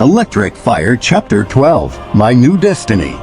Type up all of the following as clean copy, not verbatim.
Electric Fire Chapter 12, My New Destiny.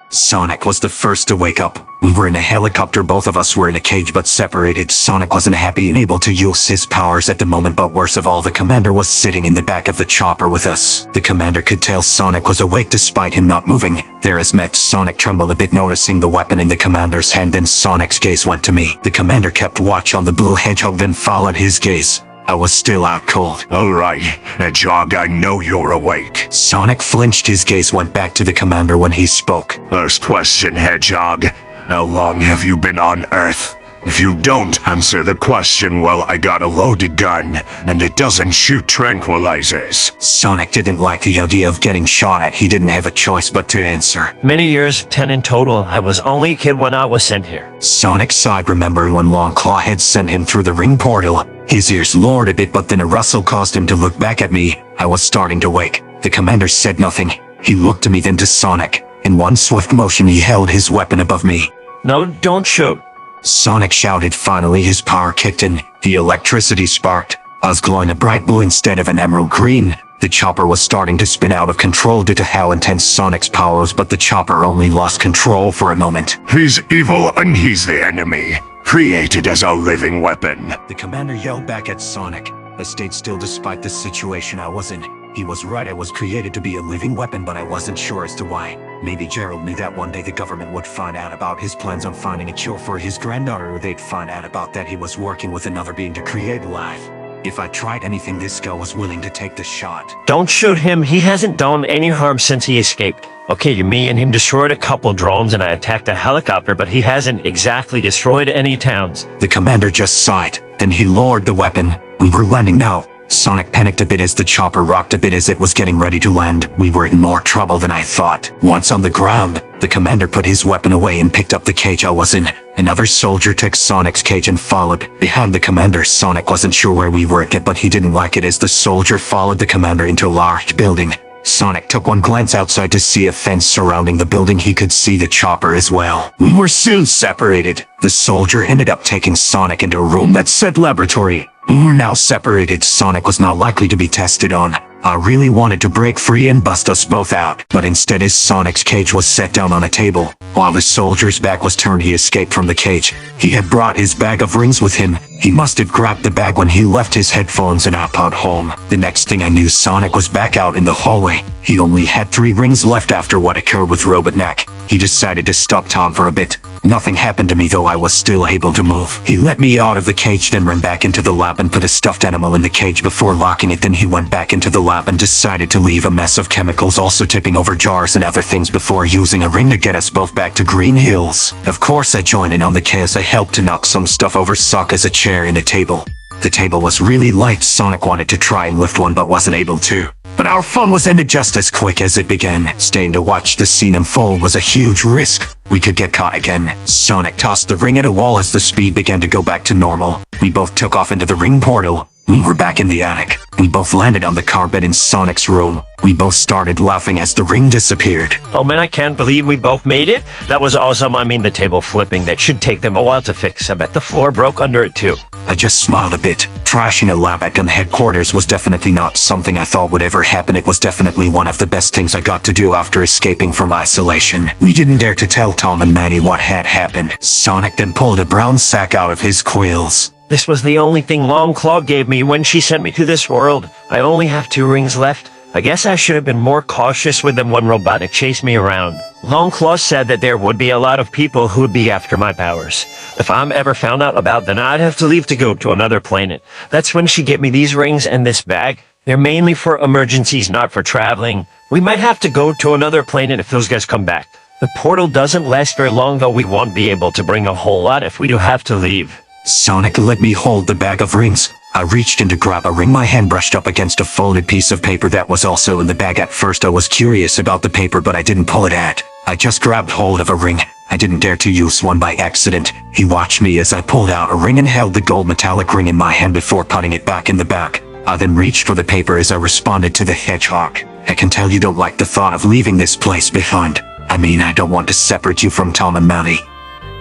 Sonic was the first to wake up. We were in a helicopter, both of us were in a cage but separated. Sonic wasn't happy and able to use his powers at the moment, but worst of all, the commander was sitting in the back of the chopper with us. The commander could tell Sonic was awake despite him not moving. There as met, Sonic trembled a bit, noticing the weapon in the commander's hand. Then Sonic's gaze went to me. The commander kept watch on the blue hedgehog, then followed his gaze. I was still out cold. Alright, Hedgehog, I know you're awake. Sonic flinched, his gaze went back to the commander when he spoke. First question, Hedgehog. How long have you been on Earth? If you don't answer the question, well, I got a loaded gun, and it doesn't shoot tranquilizers. Sonic didn't like the idea of getting shot at. He didn't have a choice but to answer. Many years, 10 in total. I was only a kid when I was sent here. Sonic sighed, remembering when Longclaw had sent him through the ring portal. His ears lowered a bit, but then a rustle caused him to look back at me. I was starting to wake. The commander said nothing. He looked to me, then to Sonic. In one swift motion, he held his weapon above me. No, don't shoot. Sonic shouted. Finally, his power kicked in. The electricity sparked. I was glowing a bright blue instead of an emerald green. The chopper was starting to spin out of control due to how intense Sonic's power was, but the chopper only lost control for a moment. He's evil and he's the enemy, created as a living weapon. The commander yelled back at Sonic. I stayed still despite the situation I was in. He was right, I was created to be a living weapon, but I wasn't sure as to why. Maybe Gerald knew that one day the government would find out about his plans on finding a cure for his granddaughter, or they'd find out about that he was working with another being to create life. If I tried anything, this guy was willing to take the shot. Don't shoot him. He hasn't done any harm since he escaped. Okay, me and him destroyed a couple drones and I attacked a helicopter, but he hasn't exactly destroyed any towns. The commander just sighed. Then he lowered the weapon. We were landing now. Sonic panicked a bit as the chopper rocked a bit as it was getting ready to land. We were in more trouble than I thought. Once on the ground, the commander put his weapon away and picked up the cage I was in. Another soldier took Sonic's cage and followed. Behind the commander, Sonic wasn't sure where we were yet, but he didn't like it as the soldier followed the commander into a large building. Sonic took one glance outside to see a fence surrounding the building. He could see the chopper as well. We were soon separated. The soldier ended up taking Sonic into a room that said laboratory. We were now separated. Sonic was not likely to be tested on. I really wanted to break free and bust us both out, but instead his Sonic's cage was set down on a table. While the soldier's back was turned, he escaped from the cage. He had brought his bag of rings with him. He must have grabbed the bag when he left his headphones and iPod home. The next thing I knew, Sonic was back out in the hallway. He only had 3 rings left after what occurred with Robotnik. He decided to stop Tom for a bit. Nothing happened to me, though I was still able to move. He let me out of the cage, then ran back into the lab and put a stuffed animal in the cage before locking it. Then he went back into the lab and decided to leave a mess of chemicals, also tipping over jars and other things before using a ring to get us both back to Green Hills. Of course I joined in on the chaos. I helped to knock some stuff over, such as a chair and a table. The table was really light. Sonic wanted to try and lift one but wasn't able to. But our fun was ended just as quick as it began. Staying to watch the scene unfold was a huge risk. We could get caught again. Sonic tossed the ring at a wall as the speed began to go back to normal. We both took off into the ring portal. We were back in the attic. We both landed on the carpet in Sonic's room. We both started laughing as the ring disappeared. Oh man, I can't believe we both made it. That was awesome. I mean, the table flipping, that should take them a while to fix. I bet the floor broke under it too. I just smiled a bit. Trashing a lab at gun headquarters was definitely not something I thought would ever happen. It was definitely one of the best things I got to do after escaping from isolation. We didn't dare to tell Tom and Manny what had happened. Sonic then pulled a brown sack out of his quills. This was the only thing Longclaw gave me when she sent me to this world. I only have 2 rings left. I guess I should have been more cautious with them when Robotnik chased me around. Longclaw said that there would be a lot of people who would be after my powers. If I'm ever found out about them, I'd have to leave to go to another planet. That's when she gave me these rings and this bag. They're mainly for emergencies, not for traveling. We might have to go to another planet if those guys come back. The portal doesn't last very long, though we won't be able to bring a whole lot if we do have to leave. Sonic let me hold the bag of rings. I reached in to grab a ring. My hand brushed up against a folded piece of paper that was also in the bag. At first I was curious about the paper, but I didn't pull it out. I just grabbed hold of a ring. I didn't dare to use one by accident. He watched me as I pulled out a ring and held the gold metallic ring in my hand before putting it back in the bag. I then reached for the paper as I responded to the hedgehog. I can tell you don't like the thought of leaving this place behind. I mean, I don't want to separate you from Tom and Mounty.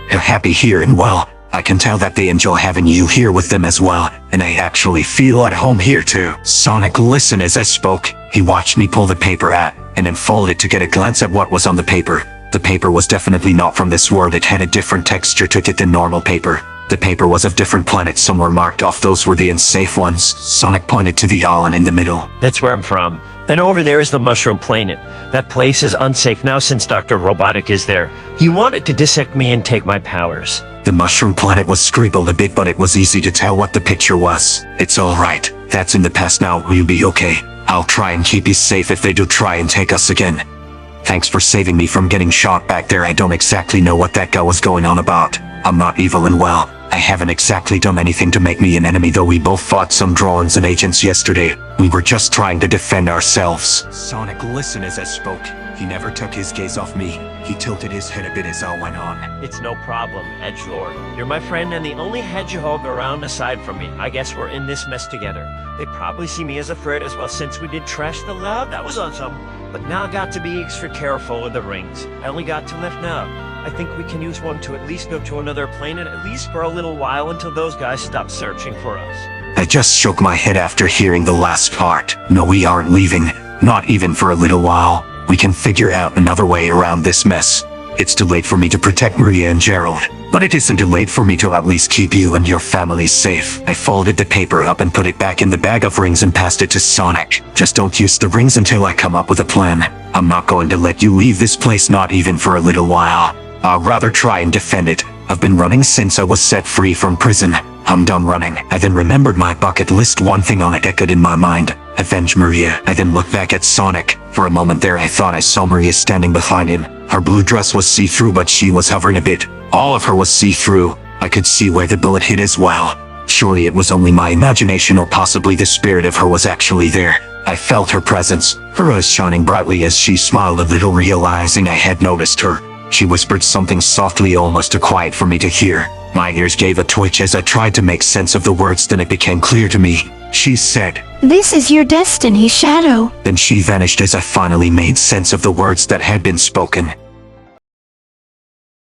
They're happy here and well, I can tell that they enjoy having you here with them as well, and I actually feel at home here too. Sonic listened as I spoke. He watched me pull the paper out, and then fold it to get a glance at what was on the paper. The paper was definitely not from this world. It had a different texture to it than normal paper. The paper was of different planets. Some were marked off. Those were the unsafe ones. Sonic pointed to the island in the middle. That's where I'm from. Then over there is the Mushroom Planet. That place is unsafe now since Dr. Robotic is there. He wanted to dissect me and take my powers. The Mushroom Planet was scribbled a bit, but it was easy to tell what the picture was. It's alright. That's in the past now. We'll be okay. I'll try and keep you safe if they do try and take us again. Thanks for saving me from getting shot back there. I don't exactly know what that guy was going on about. I'm not evil and well, I haven't exactly done anything to make me an enemy, though we both fought some drones and agents yesterday. We were just trying to defend ourselves. Sonic listened as I spoke. He never took his gaze off me. He tilted his head a bit as I went on. It's no problem, Edgelord. You're my friend and the only hedgehog around aside from me. I guess we're in this mess together. They probably see me as a threat as well since we did trash the lab. That was awesome. But now I got to be extra careful with the rings. I only got two left now. I think we can use one to at least go to another planet, at least for a little while until those guys stop searching for us. I just shook my head after hearing the last part. No, we aren't leaving. Not even for a little while. We can figure out another way around this mess. It's too late for me to protect Maria and Gerald, but it isn't too late for me to at least keep you and your family safe. I folded the paper up and put it back in the bag of rings and passed it to Sonic. Just don't use the rings until I come up with a plan. I'm not going to let you leave this place, not even for a little while. I'll rather try and defend it. I've been running since I was set free from prison. I'm done running. I then remembered my bucket list. One thing on it echoed in my mind. Avenge Maria. I then looked back at Sonic. For a moment there I thought I saw Maria standing behind him. Her blue dress was see-through, but she was hovering a bit. All of her was see-through. I could see where the bullet hit as well. Surely it was only my imagination, or possibly the spirit of her was actually there. I felt her presence, her eyes shining brightly as she smiled a little, realizing I had noticed her. She whispered something softly, almost too quiet for me to hear. My ears gave a twitch as I tried to make sense of the words. Then it became clear to me. She said, "This is your destiny, Shadow." Then she vanished as I finally made sense of the words that had been spoken.